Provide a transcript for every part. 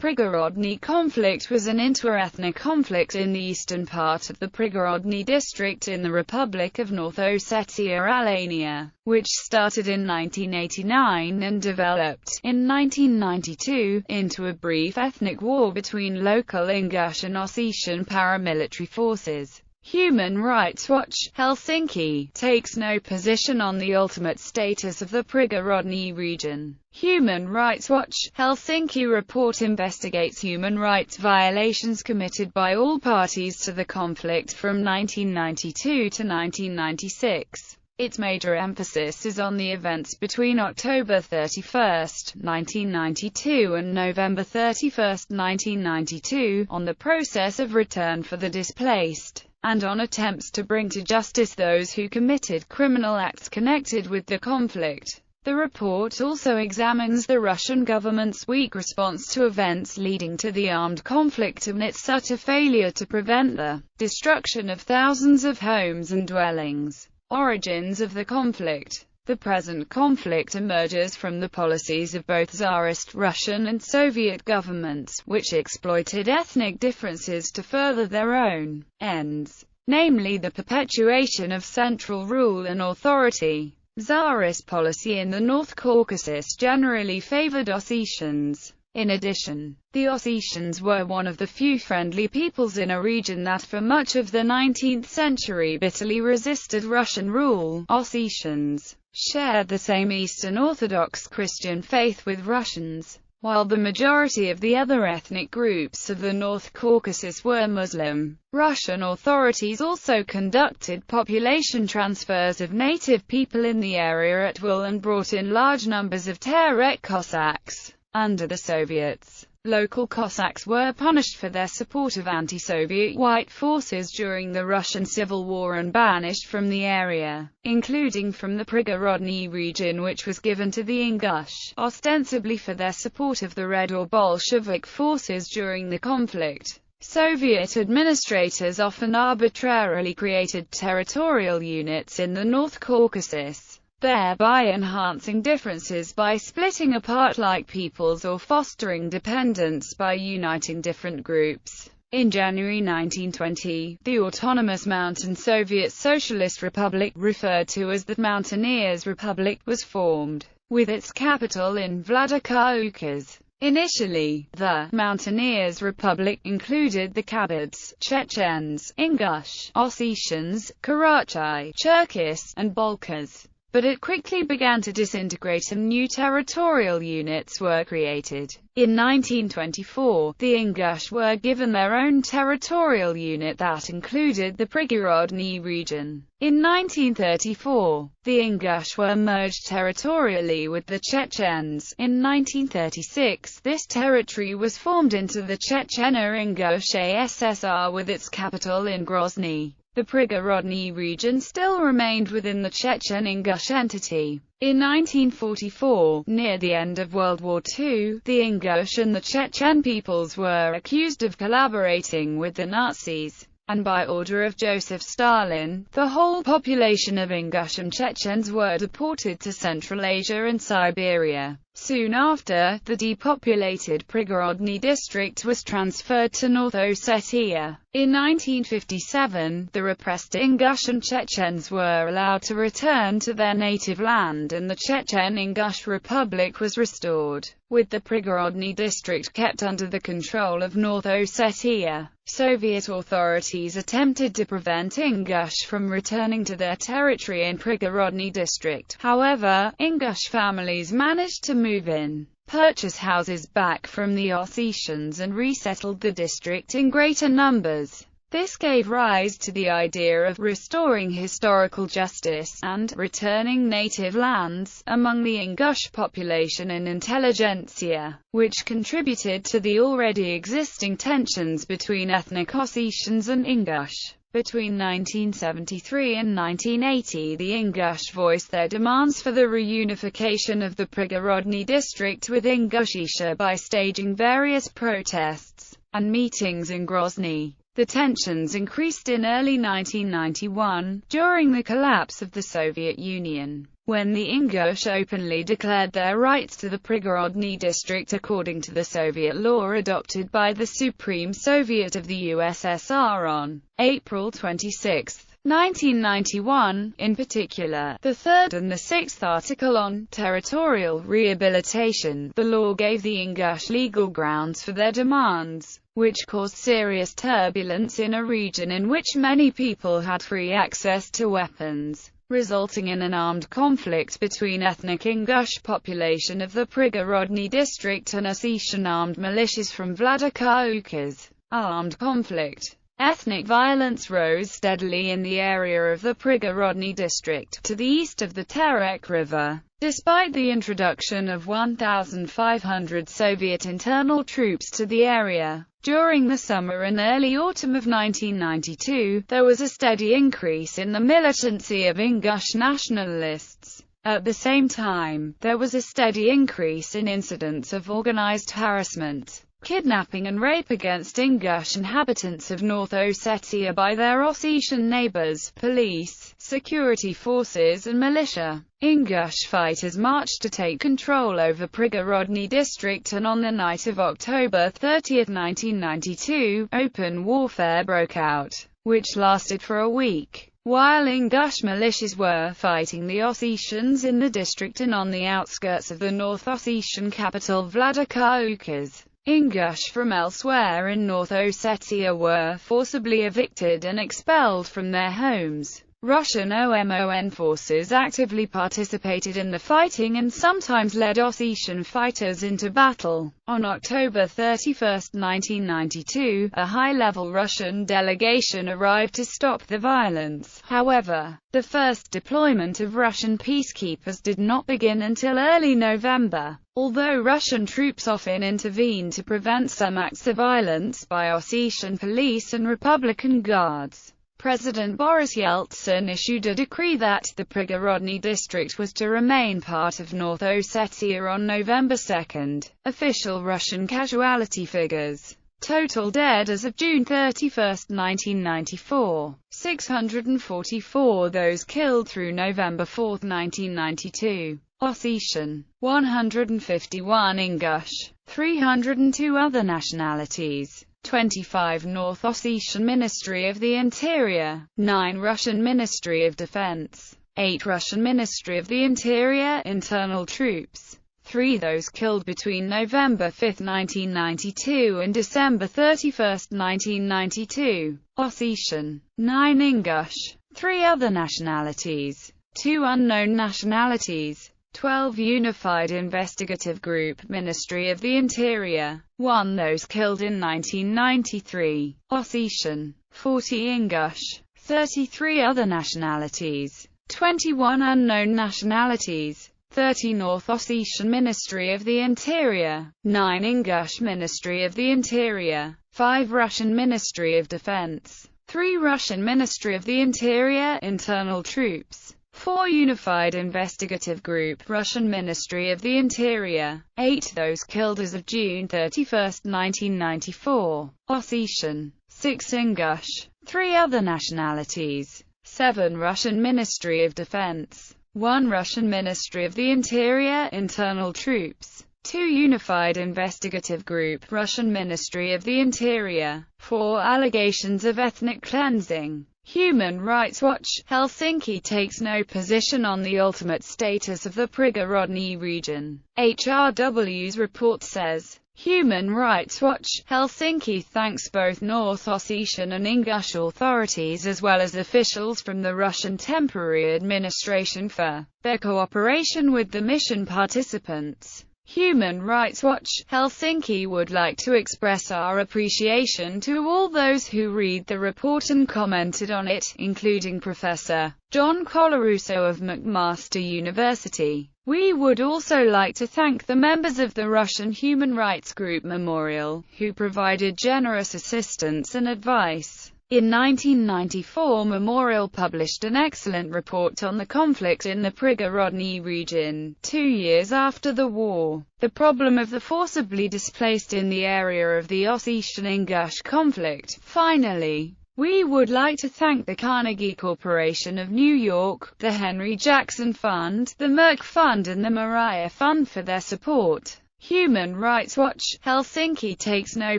Prigorodny conflict was an inter-ethnic conflict in the eastern part of the Prigorodny district in the Republic of North Ossetia-Alania, which started in 1989 and developed, in 1992, into a brief ethnic war between local Ingush and Ossetian paramilitary forces. Human Rights Watch, Helsinki, takes no position on the ultimate status of the Prigorodny region. Human Rights Watch, Helsinki report investigates human rights violations committed by all parties to the conflict from 1992 to 1996. Its major emphasis is on the events between October 31, 1992 and November 31, 1992, on the process of return for the displaced, and on attempts to bring to justice those who committed criminal acts connected with the conflict. The report also examines the Russian government's weak response to events leading to the armed conflict and its utter failure to prevent the destruction of thousands of homes and dwellings. Origins of the conflict. The present conflict emerges from the policies of both Tsarist Russian and Soviet governments, which exploited ethnic differences to further their own ends, namely the perpetuation of central rule and authority. Tsarist policy in the North Caucasus generally favored Ossetians. In addition, the Ossetians were one of the few friendly peoples in a region that for much of the 19th century bitterly resisted Russian rule. Ossetians shared the same Eastern Orthodox Christian faith with Russians, while the majority of the other ethnic groups of the North Caucasus were Muslim. Russian authorities also conducted population transfers of native people in the area at will and brought in large numbers of Terek Cossacks. Under the Soviets, local Cossacks were punished for their support of anti-Soviet white forces during the Russian Civil War and banished from the area, including from the Prigorodny region, which was given to the Ingush, ostensibly for their support of the Red or Bolshevik forces during the conflict. Soviet administrators often arbitrarily created territorial units in the North Caucasus, thereby enhancing differences by splitting apart like peoples or fostering dependence by uniting different groups. In January 1920, the autonomous Mountain Soviet Socialist Republic, referred to as the Mountaineers' Republic, was formed, with its capital in Vladikavkaz. Initially, the Mountaineers' Republic included the Kabyds, Chechens, Ingush, Ossetians, Karachay, Cherkess, and Balkars. But it quickly began to disintegrate and new territorial units were created. In 1924, the Ingush were given their own territorial unit that included the Prigorodny region. In 1934, the Ingush were merged territorially with the Chechens. In 1936, this territory was formed into the Checheno-Ingush ASSR with its capital in Grozny. The Prigorodny region still remained within the Chechen-Ingush entity. In 1944, near the end of World War II, the Ingush and the Chechen peoples were accused of collaborating with the Nazis, and by order of Joseph Stalin, the whole population of Ingush and Chechens were deported to Central Asia and Siberia. Soon after, the depopulated Prigorodny district was transferred to North Ossetia. In 1957, the repressed Ingush and Chechens were allowed to return to their native land and the Chechen-Ingush Republic was restored, with the Prigorodny district kept under the control of North Ossetia. Soviet authorities attempted to prevent Ingush from returning to their territory in Prigorodny district. However, Ingush families managed to move in, purchase houses back from the Ossetians and resettled the district in greater numbers. This gave rise to the idea of restoring historical justice and returning native lands among the Ingush population and intelligentsia, which contributed to the already existing tensions between ethnic Ossetians and Ingush. Between 1973 and 1980, the Ingush voiced their demands for the reunification of the Prigorodny district with Ingushetia by staging various protests and meetings in Grozny. The tensions increased in early 1991, during the collapse of the Soviet Union, when the Ingush openly declared their rights to the Prigorodny district according to the Soviet law adopted by the Supreme Soviet of the USSR on April 26, 1991, in particular, the third and the sixth article on territorial rehabilitation. The law gave the Ingush legal grounds for their demands, which caused serious turbulence in a region in which many people had free access to weapons, resulting in an armed conflict between ethnic Ingush population of the Prigorodny district and Ossetian armed militias from Vladikaukaz. Armed conflict. Ethnic violence rose steadily in the area of the Prigorodny district, to the east of the Terek River. Despite the introduction of 1,500 Soviet internal troops to the area, during the summer and early autumn of 1992, there was a steady increase in the militancy of Ingush nationalists. At the same time, there was a steady increase in incidents of organized harassment, kidnapping and rape against Ingush inhabitants of North Ossetia by their Ossetian neighbors, police, security forces and militia. Ingush fighters marched to take control over Prigorodny district, and on the night of October 30, 1992, open warfare broke out, which lasted for a week. While Ingush militias were fighting the Ossetians in the district and on the outskirts of the North Ossetian capital Vladikaukaz, Ingush from elsewhere in North Ossetia were forcibly evicted and expelled from their homes. Russian OMON forces actively participated in the fighting and sometimes led Ossetian fighters into battle. On October 31, 1992, a high-level Russian delegation arrived to stop the violence. However, the first deployment of Russian peacekeepers did not begin until early November. Although Russian troops often intervened to prevent some acts of violence by Ossetian police and Republican guards, President Boris Yeltsin issued a decree that the Prigorodny district was to remain part of North Ossetia on November 2. Official Russian casualty figures. Total dead as of June 31, 1994, 644. Those killed through November 4, 1992. Ossetian, 151 Ingush, 302 other nationalities. 25 North Ossetian Ministry of the Interior, 9 Russian Ministry of Defense, 8 Russian Ministry of the Interior internal troops, 3 those killed between November 5, 1992 and December 31, 1992, Ossetian, 9 Ingush, 3 other nationalities, 2 unknown nationalities, 12 Unified Investigative Group Ministry of the Interior, 1 those killed in 1993, Ossetian, 40 Ingush, 33 other nationalities, 21 unknown nationalities, 30 North Ossetian Ministry of the Interior, 9 Ingush Ministry of the Interior, 5 Russian Ministry of Defense, 3 Russian Ministry of the Interior internal troops, 4 Unified Investigative Group Russian Ministry of the Interior, 8 those killed as of June 31, 1994, Ossetian, 6 Ingush, 3 other nationalities, 7 Russian Ministry of Defense, 1 Russian Ministry of the Interior internal troops, 2 Unified Investigative Group Russian Ministry of the Interior, 4 allegations of ethnic cleansing. Human Rights Watch Helsinki takes no position on the ultimate status of the Prigorodny region. HRW's report says, Human Rights Watch Helsinki thanks both North Ossetian and Ingush authorities as well as officials from the Russian Temporary Administration for their cooperation with the mission participants. Human Rights Watch Helsinki would like to express our appreciation to all those who read the report and commented on it, including Professor John Colarusso of McMaster University. We would also like to thank the members of the Russian human rights group Memorial, who provided generous assistance and advice. In 1994, Memorial published an excellent report on the conflict in the Prigorodny region, 2 years after the war. The problem of the forcibly displaced in the area of the Ossetian-Ingush conflict. Finally, we would like to thank the Carnegie Corporation of New York, the Henry Jackson Fund, the Merck Fund and the Mariah Fund for their support. Human Rights Watch, Helsinki takes no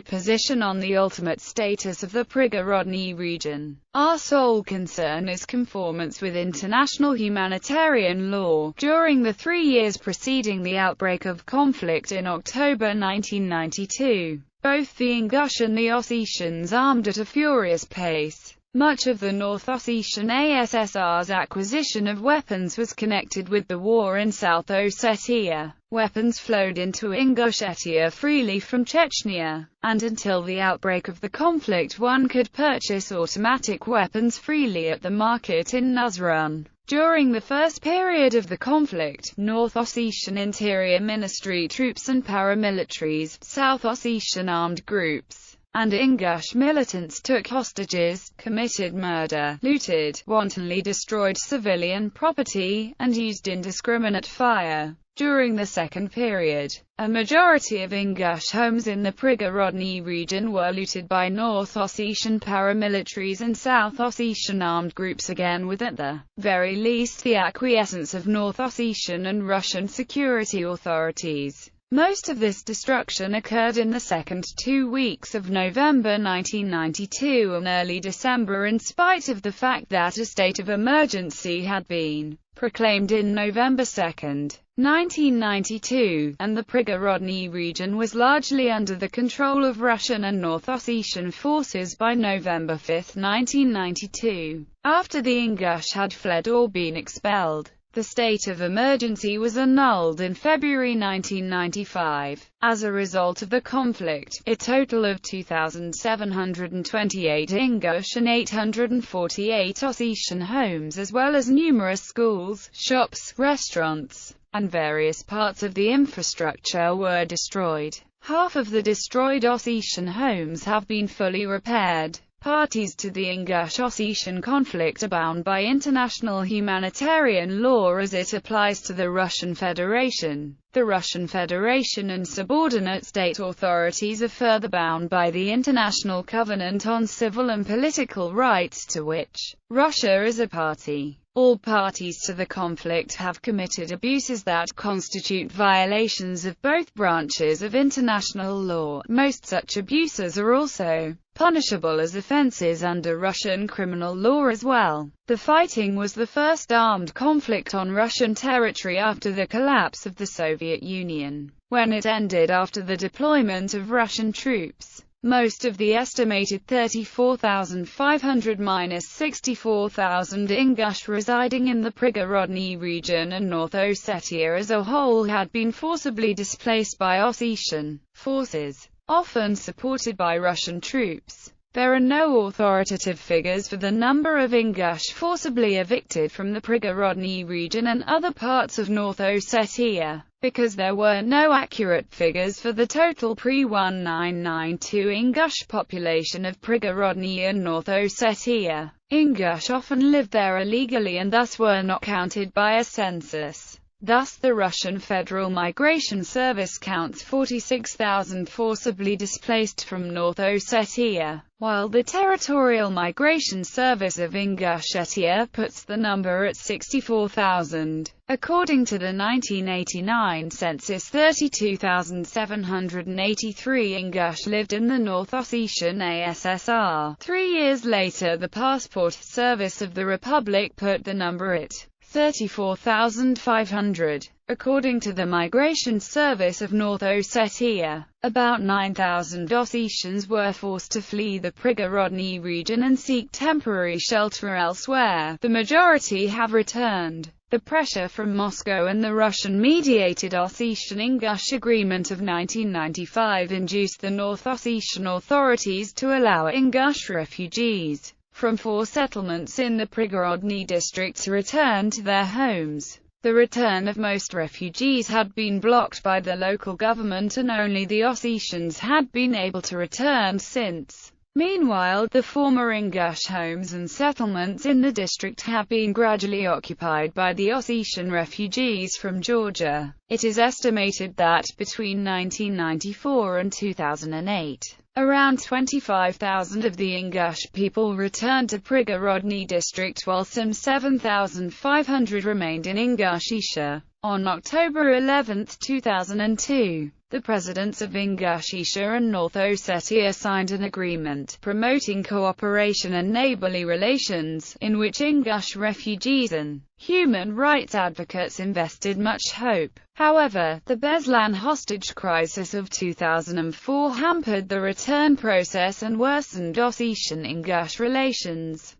position on the ultimate status of the Prigorodny region. Our sole concern is conformance with international humanitarian law. During the 3 years preceding the outbreak of conflict in October 1992, both the Ingush and the Ossetians armed at a furious pace. Much of the North Ossetian ASSR's acquisition of weapons was connected with the war in South Ossetia. Weapons flowed into Ingushetia freely from Chechnya, and until the outbreak of the conflict one could purchase automatic weapons freely at the market in Nuzrun. During the first period of the conflict, North Ossetian Interior Ministry troops and paramilitaries, South Ossetian armed groups, and Ingush militants took hostages, committed murder, looted, wantonly destroyed civilian property, and used indiscriminate fire. During the second period, a majority of Ingush homes in the Prigorodny region were looted by North Ossetian paramilitaries and South Ossetian armed groups, again with at the very least the acquiescence of North Ossetian and Russian security authorities. Most of this destruction occurred in the second 2 weeks of November 1992 and early December, in spite of the fact that a state of emergency had been proclaimed in November 2, 1992, and the Prigorodny region was largely under the control of Russian and North Ossetian forces by November 5, 1992. After the Ingush had fled or been expelled, the state of emergency was annulled in February 1995. As a result of the conflict, a total of 2,728 Ingush and 848 Ossetian homes, as well as numerous schools, shops, restaurants, and various parts of the infrastructure were destroyed. Half of the destroyed Ossetian homes have been fully repaired. Parties to the Ingush-Ossetian conflict are bound by international humanitarian law as it applies to the Russian Federation. The Russian Federation and subordinate state authorities are further bound by the International Covenant on Civil and Political Rights, to which Russia is a party. All parties to the conflict have committed abuses that constitute violations of both branches of international law. Most such abuses are also punishable as offenses under Russian criminal law as well. The fighting was the first armed conflict on Russian territory after the collapse of the Soviet Union, when it ended after the deployment of Russian troops. Most of the estimated 34,500–64,000 Ingush residing in the Prigorodny region and North Ossetia as a whole had been forcibly displaced by Ossetian forces, often supported by Russian troops. There are no authoritative figures for the number of Ingush forcibly evicted from the Prigorodny region and other parts of North Ossetia, because there were no accurate figures for the total pre-1992 Ingush population of Prigorodny and North Ossetia. Ingush often lived there illegally and thus were not counted by a census. Thus the Russian Federal Migration Service counts 46,000 forcibly displaced from North Ossetia, while the Territorial Migration Service of Ingushetia puts the number at 64,000. According to the 1989 census, 32,783 Ingush lived in the North Ossetian ASSR. 3 years later, the Passport Service of the Republic put the number at 34,500. According to the Migration Service of North Ossetia, about 9,000 Ossetians were forced to flee the Prigorodny region and seek temporary shelter elsewhere. The majority have returned. The pressure from Moscow and the Russian-mediated Ossetian-Ingush Agreement of 1995 induced the North Ossetian authorities to allow Ingush refugees from 4 settlements in the Prigorodny district to return to their homes. The return of most refugees had been blocked by the local government and only the Ossetians had been able to return since Meanwhile, the former Ingush homes and settlements in the district have been gradually occupied by the Ossetian refugees from Georgia. It is estimated that, between 1994 and 2008, around 25,000 of the Ingush people returned to Prigorodny district, while some 7,500 remained in Ingushetia. On October 11, 2002, the presidents of Ingushetia and North Ossetia signed an agreement promoting cooperation and neighborly relations, in which Ingush refugees and human rights advocates invested much hope. However, the Beslan hostage crisis of 2004 hampered the return process and worsened Ossetian-Ingush relations.